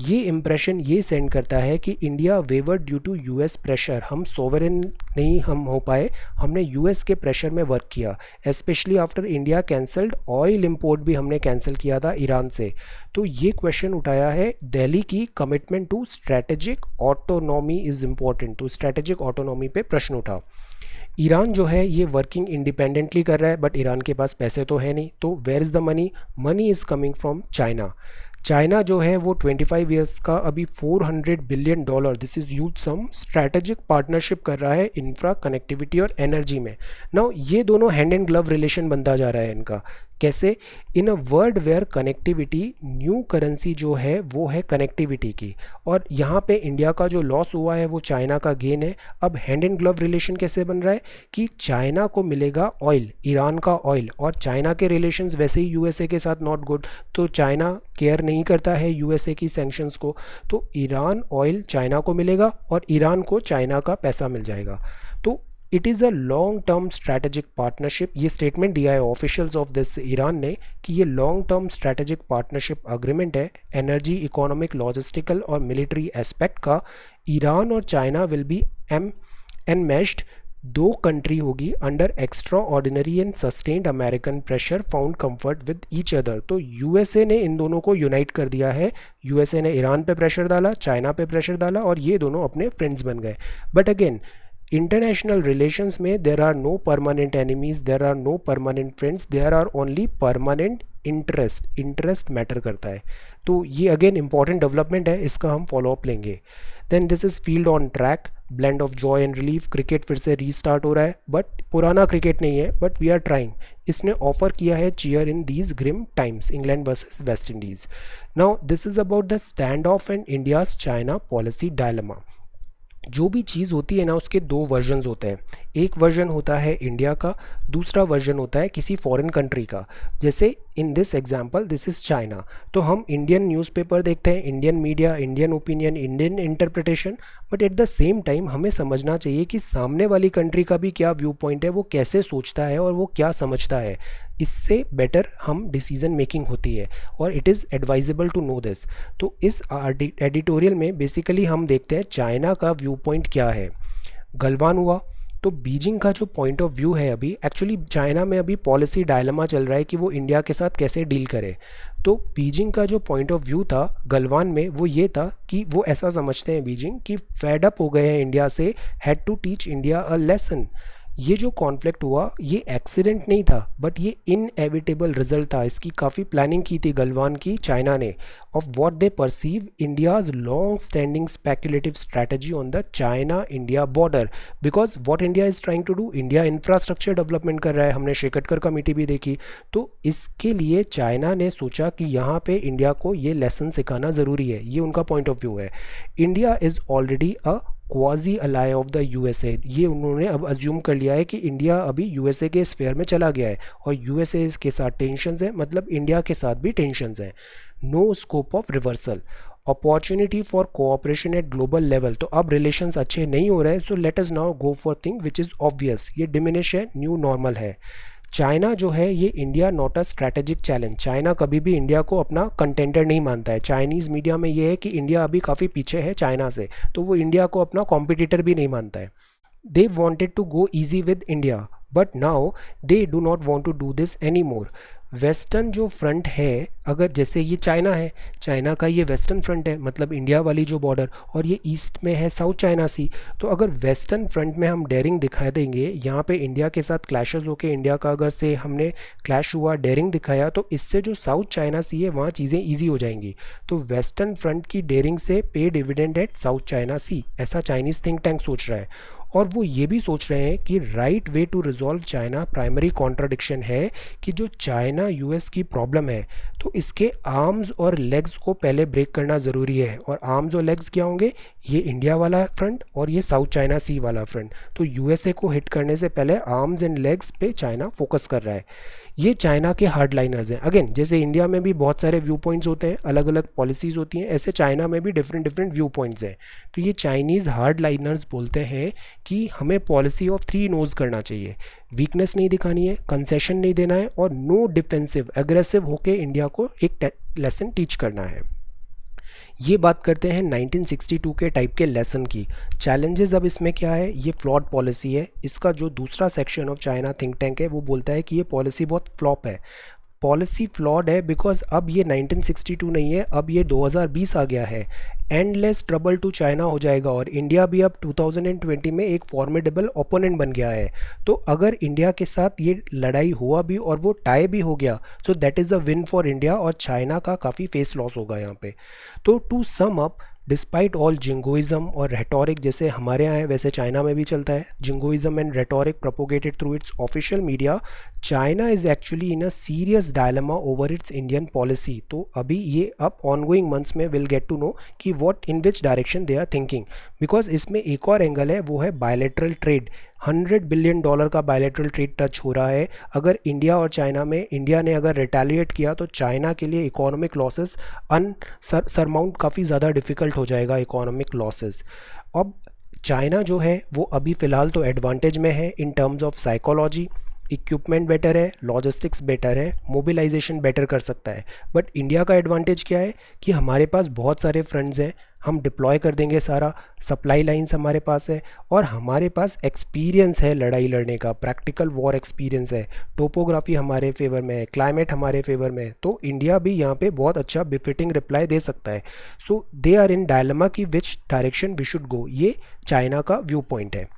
ये इम्प्रेशन ये सेंड करता है कि India waiver due to US pressure, हम सोवरेन नहीं हम हो पाए, हमने यूएस के प्रेशर में वर्क किया, specially after India cancelled oil import भी हमने कैंसिल किया था ईरान से। तो ये क्वेश्चन उठाया है दिल्ली की commitment to strategic autonomy is important, तो स्ट्रैटेजिक ऑटोनॉमी पे प्रश्न उठा। ईरान जो है ये वर्किंग इंडिपेंडेंटली कर रहा है, बट ईरान के पास पैसे तो है नहीं, तो where is the money, money is coming from China. China जो है वो 25 ईयर्स का अभी $400 billion, this is huge sum, strategic partnership कर रहा है इंफ्रा, कनेक्टिविटी और एनर्जी में। नाउ ये दोनों हैंड एंड ग्लव रिलेशन बनता जा रहा है इनका। कैसे? In a world where connectivity, new currency जो है वो है कनेक्टिविटी की, और यहाँ पे इंडिया का जो लॉस हुआ है वो चाइना का गेन है। अब हैंड एंड ग्लव रिलेशन कैसे बन रहा है कि चाइना को मिलेगा ऑयल, ईरान का ऑयल, और चाइना के रिलेशंस वैसे ही यूएसए के साथ नॉट गुड, तो चाइना केयर नहीं करता है यूएसए की सैंक्शंस को, तो ईरान ऑयल चाइना को मिलेगा और ईरान को चाइना का पैसा मिल जाएगा। तो it is a long term strategic partnership, ये स्टेटमेंट दिया है ऑफिशियल्स ऑफ दिस ईरान ने कि ये long term strategic partnership agreement है एनर्जी, इकोनॉमिक, लॉजिस्टिकल और मिलिट्री एस्पेक्ट का। ईरान और चाइना विल बी एनमेश्ड, दो कंट्री होगी under extra ordinary and sustained American pressure found comfort with each other. तो यूएसए ने इन दोनों को यूनाइट कर दिया है, यूएसए ने ईरान पे प्रेशर डाला, चाइना पे प्रेशर डाला, और ये दोनों अपने फ्रेंड्स बन गए। बट अगेन इंटरनेशनल रिलेशंस में there are no permanent enemies, there are no permanent friends, there are only permanent interest, interest matter करता है। तो ये अगेन इंपॉर्टेंट डेवलपमेंट है, इसका हम फॉलोअप लेंगे। Then this is field on track, blend of joy and relief, cricket फिर से रीस्टार्ट हो रहा है, बट पुराना क्रिकेट नहीं है, बट वी आर ट्राइंग। इसने ऑफर किया है cheer in these grim times, England versus West Indies. Now this is about the stand off and India's China policy dilemma. जो भी चीज़ होती है ना उसके दो वर्जन्स होते हैं, एक वर्जन होता है इंडिया का, दूसरा वर्जन होता है किसी फॉरेन कंट्री का। जैसे in this example this is China, तो हम इंडियन न्यूज़पेपर देखते हैं, Indian media, Indian opinion, Indian interpretation, but at the same time हमें समझना चाहिए कि सामने वाली कंट्री का भी क्या व्यू पॉइंट है, वो कैसे सोचता है और वो क्या समझता है। इससे बेटर हम डिसीजन मेकिंग होती है और it is advisable to know this. तो इस एडिटोरियल में बेसिकली हम देखते हैं चाइना का व्यू पॉइंट क्या है। गलवान हुआ, तो बीजिंग का जो पॉइंट ऑफ व्यू है, अभी एक्चुअली चाइना में अभी पॉलिसी डायलेमा चल रहा है कि वो इंडिया के साथ कैसे डील करे। तो बीजिंग का जो पॉइंट ऑफ व्यू था गलवान में वो ये था कि वो ऐसा समझते हैं बीजिंग कि फेड अप हो गए हैं इंडिया से, had to teach India a lesson. ये जो कॉन्फ्लिक्ट हुआ ये एक्सीडेंट नहीं था, बट ये इनएविटेबल रिजल्ट था। इसकी काफ़ी प्लानिंग की थी गलवान की चाइना ने, of what they perceive India's long standing speculative strategy on the China India border. Because what India is trying to do, India infrastructure development कर रहा है, हमने शेकटकर कमेटी भी देखी। तो इसके लिए चाइना ने सोचा कि यहाँ पे इंडिया को ये लेसन सिखाना ज़रूरी है, ये उनका पॉइंट ऑफ व्यू है। India is already a quasi ally of the USA, ये उन्होंने अब अज्यूम कर लिया है कि इंडिया अभी यूएसए के स्फेयर में चला गया है और यूएसए के साथ टेंशंस हैं, मतलब इंडिया के साथ भी टेंशंस हैं। No scope of reversal, opportunity for cooperation at global level. तो अब रिलेशंस अच्छे नहीं हो रहे हैं, so let us now go for thing which is obvious, ये डिमिनिश है, न्यू नॉर्मल है। चाइना जो है ये India not a strategic challenge, China कभी भी इंडिया को अपना कंटेंडर नहीं मानता है। चाइनीज़ मीडिया में ये है कि इंडिया अभी काफ़ी पीछे है चाइना से, तो वो इंडिया को अपना कॉम्पिटिटर भी नहीं मानता है। They wanted to go easy with India, but now they do not want to do this any more. Western जो फ्रंट है, अगर जैसे ये चाइना है, चाइना का ये वेस्टर्न फ्रंट है, मतलब इंडिया वाली जो बॉर्डर, और ये ईस्ट में है साउथ चाइना सी। तो अगर वेस्टर्न फ्रंट में हम डेयरिंग दिखा देंगे, यहाँ पे इंडिया के साथ क्लैशेस होके इंडिया का अगर से हमने क्लैश हुआ, डेयरिंग दिखाया, तो इससे जो साउथ चाइना सी है वहाँ चीज़ें ईजी हो जाएंगी। तो वेस्टर्न फ्रंट की डेयरिंग से पे डिविडेंड एट साउथ चाइना सी, ऐसा चाइनीज़ थिंक टैंक सोच रहा है। और वो ये भी सोच रहे हैं कि right way to resolve China primary contradiction है कि जो चाइना यूएस की प्रॉब्लम है, तो इसके आर्म्स और लेग्स को पहले ब्रेक करना ज़रूरी है। और आर्म्स और लेग्स क्या होंगे, ये इंडिया वाला फ्रंट और ये साउथ चाइना सी वाला फ्रंट। तो यूएसए को हिट करने से पहले आर्म्स एंड लेग्स पे चाइना फोकस कर रहा है। ये चाइना के हार्ड लाइनर्स हैं। अगेन जैसे इंडिया में भी बहुत सारे व्यू पॉइंट्स होते हैं, अलग अलग पॉलिसीज़ होती हैं, ऐसे चाइना में भी डिफरेंट डिफरेंट व्यू पॉइंट्स हैं। तो ये चाइनीज़ हार्ड लाइनर्स बोलते हैं कि हमें पॉलिसी ऑफ थ्री नोज करना चाहिए, वीकनेस नहीं दिखानी है, कंसेशन नहीं देना है और नो डिफेंसिव एग्रेसिव होके इंडिया को एक लेसन टीच करना है। ये बात करते हैं 1962 के टाइप के लेसन की। चैलेंजेस अब इसमें क्या है, ये फ्लॉड पॉलिसी है। इसका जो दूसरा section of China think tank है वो बोलता है कि ये पॉलिसी बहुत फ्लॉप है। पॉलिसी फ्लॉड है बिकॉज अब ये 1962 नहीं है, अब ये 2020 आ गया है। एंडलेस ट्रबल टू चाइना हो जाएगा और इंडिया भी अब 2020 में एक फॉर्मिडेबल ओपोनेंट बन गया है। तो अगर इंडिया के साथ ये लड़ाई हुआ भी और वो टाई भी हो गया, so that is a win for India और चाइना का काफ़ी फेस लॉस होगा यहाँ पे। तो to sum up, despite all jingoism और रेटोरिक जैसे हमारे यहाँ है वैसे चाइना में भी चलता है, jingoism and rhetoric propagated through its official media, China is actually in a serious dilemma over its Indian policy. तो अभी ये अब ऑनगोइंग मंथ्स में विल गेट टू नो कि what in which direction they are thinking. Because इसमें एक और angle है, वो है बायलैटरल ट्रेड। $100 बिलियन का बायलैटरल ट्रेड टच हो रहा है। अगर इंडिया और चाइना में इंडिया ने अगर रिटेलिएट किया तो चाइना के लिए इकोनॉमिक लॉसेस सरमाउंट काफ़ी ज़्यादा डिफ़िकल्ट हो जाएगा, इकोनॉमिक लॉसेस। अब चाइना जो है वो अभी फ़िलहाल तो एडवांटेज में है in terms of psychology, equipment better है, लॉजिस्टिक्स बेटर है, मोबिलाइजेशन बेटर कर सकता है। बट इंडिया का एडवांटेज क्या है कि हमारे पास बहुत सारे फ्रंट्स हैं, हम डिप्लॉय कर देंगे, सारा सप्लाई लाइंस हमारे पास है और हमारे पास एक्सपीरियंस है लड़ाई लड़ने का, प्रैक्टिकल वॉर एक्सपीरियंस है, टोपोग्राफी हमारे फेवर में है, क्लाइमेट हमारे फेवर में है। तो इंडिया भी यहाँ पे बहुत अच्छा बिफिटिंग रिप्लाई दे सकता है। सो दे आर इन डायलेमा कि which direction we should go, ये चाइना का व्यू पॉइंट है।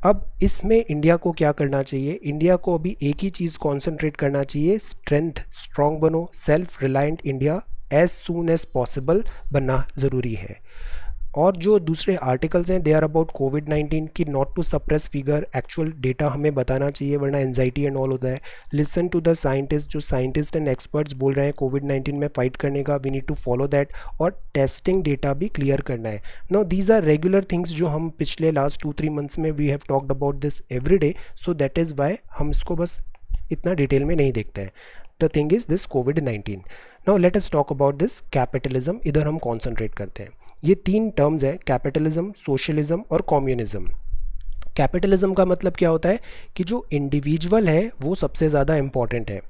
अब इसमें इंडिया को क्या करना चाहिए, इंडिया को अभी एक ही चीज़ कॉन्सेंट्रेट करना चाहिए, स्ट्रेंथ, स्ट्रॉन्ग बनो, self reliant India as soon as possible बनना ज़रूरी है। और जो दूसरे आर्टिकल्स हैं दे आर अबाउट कोविड-19 की not to suppress figure, actual data हमें बताना चाहिए वरना एंजाइटी एंड ऑल होता है। लिसन टू द साइंटिस्ट, जो साइंटिस्ट एंड एक्सपर्ट्स बोल रहे हैं कोविड-19 में फाइट करने का, we need to follow that. और टेस्टिंग डेटा भी क्लियर करना है। Now these are regular things जो हम पिछले लास्ट 2-3 मंथ्स में we have talked about this every day, so that is Y हम इसको बस इतना डिटेल में नहीं देखते हैं। The thing is this covid. Now let us talk about this capitalism, इधर हम कॉन्सेंट्रेट करते हैं। ये तीन टर्म्स हैं, कैपिटलिज्म, सोशलिज्म और कम्युनिज्म। कैपिटलिज्म का मतलब क्या होता है कि जो इंडिविजुअल है वो सबसे ज़्यादा इम्पॉर्टेंट है।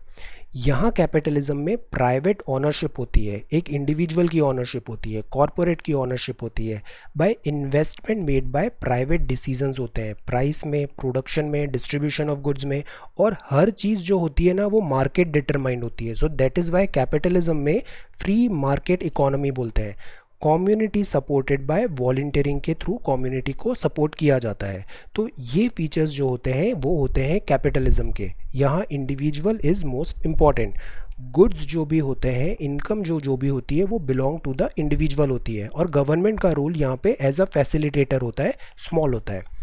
यहाँ कैपिटलिज्म में प्राइवेट ओनरशिप होती है, एक इंडिविजुअल की ओनरशिप होती है, कॉरपोरेट की ओनरशिप होती है, by investment made by private decisions होते हैं, प्राइस में, प्रोडक्शन में, डिस्ट्रीब्यूशन ऑफ गुड्स में, और हर चीज़ जो होती है ना वो मार्केट डिटरमाइंड होती है। So that is Y capitalism में फ्री मार्केट इकोनॉमी बोलते हैं। कम्युनिटी सपोर्टेड बाय वॉलंटियरिंग के थ्रू कम्युनिटी को सपोर्ट किया जाता है। तो ये फीचर्स जो होते हैं वो होते हैं कैपिटलिज्म के। यहाँ individual is most important. Goods जो भी होते हैं, इनकम जो भी होती है वो बिलोंग टू द इंडिविजुअल होती है और गवर्नमेंट का रोल यहाँ पे एज अ फैसिलिटेटर होता है, स्मॉल होता है।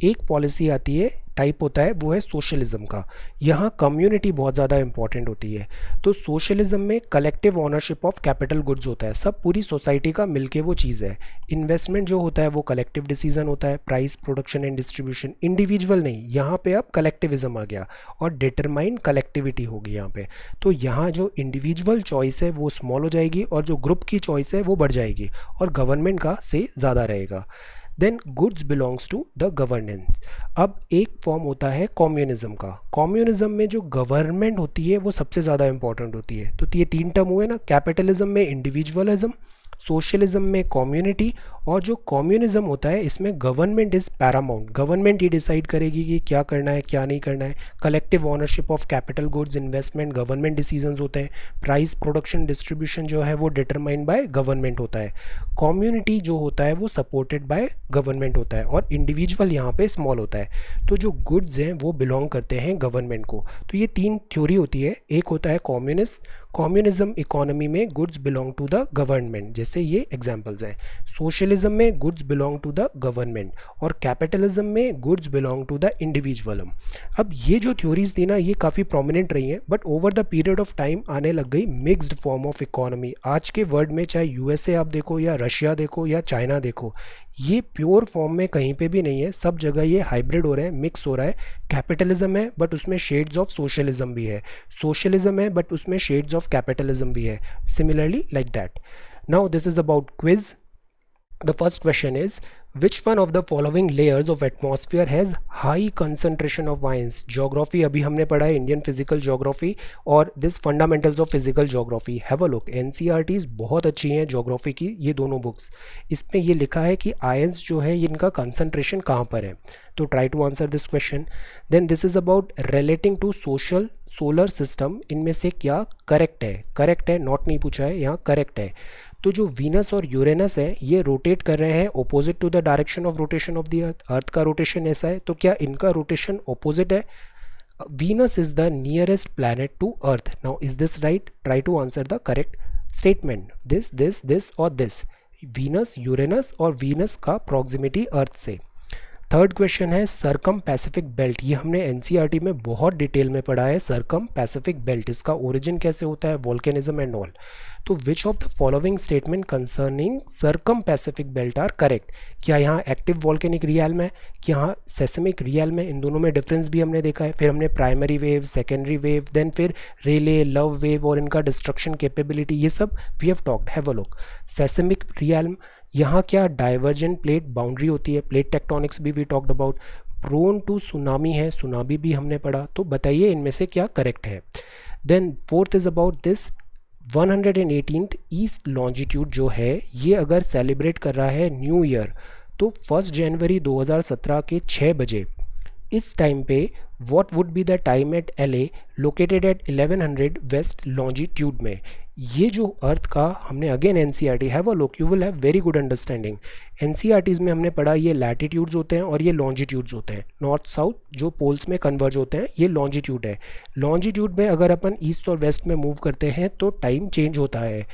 एक पॉलिसी आती है, टाइप होता है, वो है सोशलिज्म का। यहाँ कम्युनिटी बहुत ज़्यादा इंपॉर्टेंट होती है। तो सोशलिज्म में collective ownership of capital goods होता है, सब पूरी सोसाइटी का मिलके वो चीज़ है। इन्वेस्टमेंट जो होता है वो कलेक्टिव डिसीजन होता है, price, production and distribution, individual नहीं। यहाँ पे अब कलेक्टिविज्म आ गया और डिटरमाइन कलेक्टिविटी होगी यहाँ पे। तो यहाँ जो इंडिविजुअल चॉइस है वो स्मॉल हो जाएगी और जो ग्रुप की चॉइस है वो बढ़ जाएगी और गवर्नमेंट का से ज़्यादा रहेगा। Then goods belongs to the governance. अब एक फॉर्म होता है कम्युनिज्म का। कम्युनिज्म में जो गवर्नमेंट होती है वो सबसे ज़्यादा इंपॉर्टेंट होती है। तो ये तीन टर्म हुए ना, कैपिटलिज्म में इंडिविजुअलिज्म, सोशलिज्म में कम्युनिटी, और जो कम्युनिज्म होता है इसमें government is Paramount. Government he decide करेगी कि क्या करना है क्या नहीं करना है। Collective ownership of capital goods, investment, government decisions होते हैं। प्राइस, प्रोडक्शन, डिस्ट्रीब्यूशन जो है वो डिटरमाइंड बाय गवर्नमेंट होता है। कम्युनिटी जो होता है वो सपोर्टेड बाय गवर्नमेंट होता है और इंडिविजुअल यहाँ पे स्मॉल होता है। तो जो गुड्स हैं वो बिलोंग करते हैं गवर्नमेंट को। तो ये तीन थ्योरी होती है। एक होता है कम्युनिज्म इकोनॉमी में goods belong to the government, जैसे ये एग्जांपल्स हैं। सोशलिज्म में goods belong to the government और कैपिटलिज्म में goods belong to the individual. अब ये जो थ्योरीज थी ना ये काफ़ी प्रोमिनेंट रही हैं, but over the period of time आने लग गई मिक्स्ड फॉर्म ऑफ इकोनॉमी। आज के वर्ल्ड में चाहे यूएसए आप देखो या रशिया देखो या चाइना देखो, ये प्योर फॉर्म में कहीं पे भी नहीं है। सब जगह ये हाइब्रिड हो रहा है, मिक्स हो रहा है। कैपिटलिज्म है बट उसमें शेड्स ऑफ सोशलिज्म भी है, सोशलिज्म है बट उसमें शेड्स ऑफ कैपिटलिज्म भी है, similarly like that. Now this is about quiz. The first question is, Which one of the following layers of atmosphere has high concentration of ions? Geography अभी हमने पढ़ा है, Indian physical geography और this fundamentals of physical geography. Have a look. NCERTs बहुत अच्छी हैं geography की, ये दोनों बुक्स. इसमें ये लिखा है कि आयंस जो है इनका कंसंट्रेशन कहाँ पर है. तो try to answer this question. Then this is about relating to social solar system. इनमें से क्या करेक्ट है? करेक्ट है, नॉट नहीं पूछा है यहाँ, करेक्ट है. तो जो वीनस और यूरेनस है ये रोटेट कर रहे हैं opposite to the direction of rotation of the earth. Earth का रोटेशन ऐसा है, तो क्या इनका रोटेशन ऑपोजिट है? Venus is the nearest planet to Earth. Now, is this right? Try to answer the correct statement. This or this. Venus, Uranus और Venus का proximity Earth से. थर्ड क्वेश्चन है सरकम पैसिफिक बेल्ट. ये हमने NCERT में बहुत detail में पढ़ा है. सरकम पैसिफिक बेल्ट, इसका ओरिजिन कैसे होता है, वोल्केनिज्म एंड ऑल. तो which of the following statement concerning circum Pacific belt are correct? क्या यहाँ एक्टिव वॉल्केनिक रियल्म है, क्या यहाँ सेस्मिक रियल्म है? इन दोनों में डिफरेंस भी हमने देखा है. फिर हमने primary wave, secondary wave, then फिर रेले, लव वेव और इनका डिस्ट्रक्शन कैपेबिलिटी, ये सब we have talked. Have a look. Seismic realm, यहाँ क्या डाइवर्जेंट प्लेट बाउंड्री होती है, प्लेट टेक्टोनिक्स भी we talked about. Prone to tsunami है, सुनामी भी हमने पढ़ा. तो बताइए इनमें से क्या करेक्ट है. Then fourth is about this 118th east longitude जो है ये अगर सेलिब्रेट कर रहा है न्यू ईयर, तो 1 जनवरी 2017 के 6 बजे इस टाइम पे what would be the time at LA located at 1100 west longitude में. ये जो अर्थ का हमने again NCERT, have a look, you will have very good understanding. NCERTs में हमने पढ़ा ये लैटिट्यूड्स होते हैं और ये लॉन्जिट्यूड्स होते हैं. नॉर्थ साउथ जो पोल्स में कन्वर्ज होते हैं ये लॉन्जिट्यूड है. लॉन्जिट्यूड में अगर अपन ईस्ट और वेस्ट में मूव करते हैं तो टाइम चेंज होता है,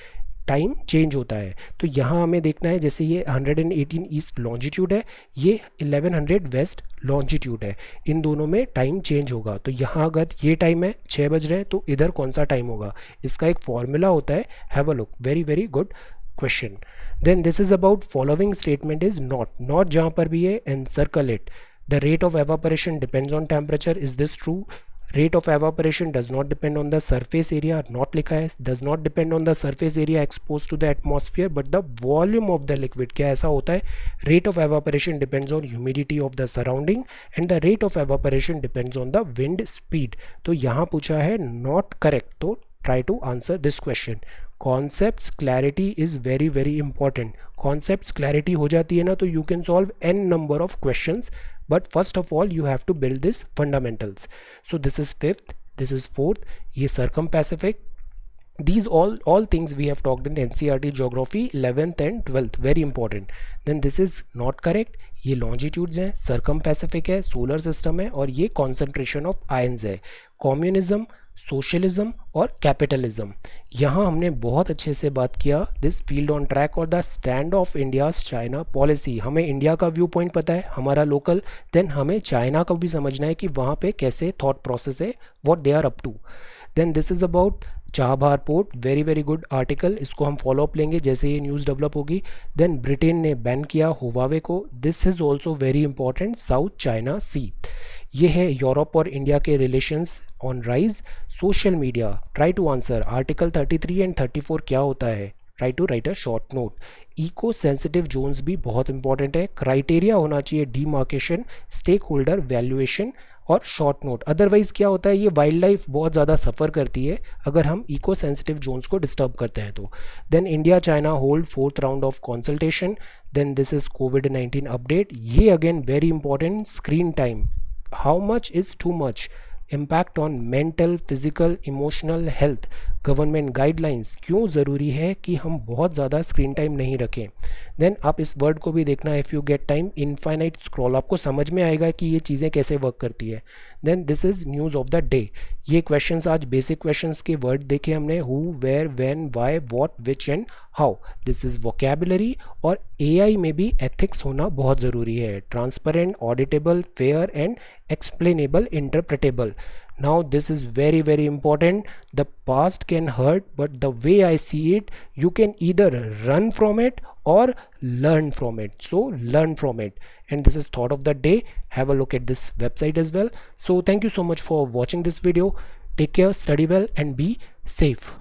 टाइम चेंज होता है. तो यहाँ हमें देखना है, जैसे ये 118 ईस्ट लॉन्जिट्यूड है, ये 1100 वेस्ट लॉन्जिट्यूड है, इन दोनों में टाइम चेंज होगा. तो यहाँ अगर ये टाइम है 6 बज रहे हैं तो इधर कौन सा टाइम होगा, इसका एक फॉर्मूला होता है. Have a look, very very good question. Then this is about following statement is not. Not जहाँ पर भी है encircle it. The rate of evaporation depends on temperature. Is this true? Rate of evaporation does not depend on the surface area, not लिखा है. does not depend on the surface area exposed to the atmosphere but the volume of the liquid. क्या ऐसा होता है? Rate of evaporation depends on humidity of the surrounding and the rate of evaporation depends on the wind speed. तो यहाँ पूछा है not correct, तो try to answer this question. Concepts clarity is very very important. Concepts clarity हो जाती है ना तो you can solve n number of questions, but first of all you have to build this fundamentals. So this is fifth, this is fourth, ये circumpacific. These all things we have talked in NCERT geography 11th and 12th, very important. Then this is not correct. ये longitudes हैं, circumpacific है, solar system है और ये concentration of ions है. Communism, socialism और capitalism, यहाँ हमने बहुत अच्छे से बात किया. दिस फील्ड ऑन ट्रैक और the stand of India's China policy. हमें इंडिया का व्यू पॉइंट पता है, हमारा लोकल. देन हमें चाइना का भी समझना है कि वहाँ पे कैसे थॉट प्रोसेस है, what they are up to. Then this is about Chabahar port, very very good article, इसको हम फॉलो अप लेंगे जैसे ये न्यूज़ डेवलप होगी. देन ब्रिटेन ने बैन किया हुवावे को, this is also very important. South China Sea, ये है यूरोप और इंडिया के relations on rise. Social media, try to answer. Article 33 and 34 क्या होता है, try to right a short note. Eco sensitive zones भी बहुत इंपॉर्टेंट है. क्राइटेरिया होना चाहिए डीमार्केशन, स्टेक होल्डर वैल्यूएशन और शॉर्ट नोट. अदरवाइज क्या होता है, ये वाइल्ड लाइफ बहुत ज़्यादा सफ़र करती है अगर हम इको सेंसिटिव जोन्स को डिस्टर्ब करते हैं तो. Then India China hold 4th round of consultation. Then this is कोविड-19 अपडेट. ये again very important. Screen time, how much is too much, impact on mental, physical, emotional health, government guidelines, क्यों ज़रूरी है कि हम बहुत ज़्यादा स्क्रीन टाइम नहीं रखें. देन आप इस वर्ड को भी देखना, if you get time, infinite scroll, आपको समझ में आएगा कि ये चीज़ें कैसे वर्क करती है. Then this is news of the day. ये क्वेश्चंस आज बेसिक क्वेश्चंस के वर्ड देखे हमने, who, where, when, why, what, which and how. This is vocabulary. और एआई में भी एथिक्स होना बहुत ज़रूरी है. Transparent, auditable, fair and explainable, interpretable. Now this is very very important. The past can hurt, but the way I see it, you can either run from it or learn from it. So learn from it. And this is thought of the day. Have a look at this website as well. So thank you so much for watching this video. Take care, study well and be safe.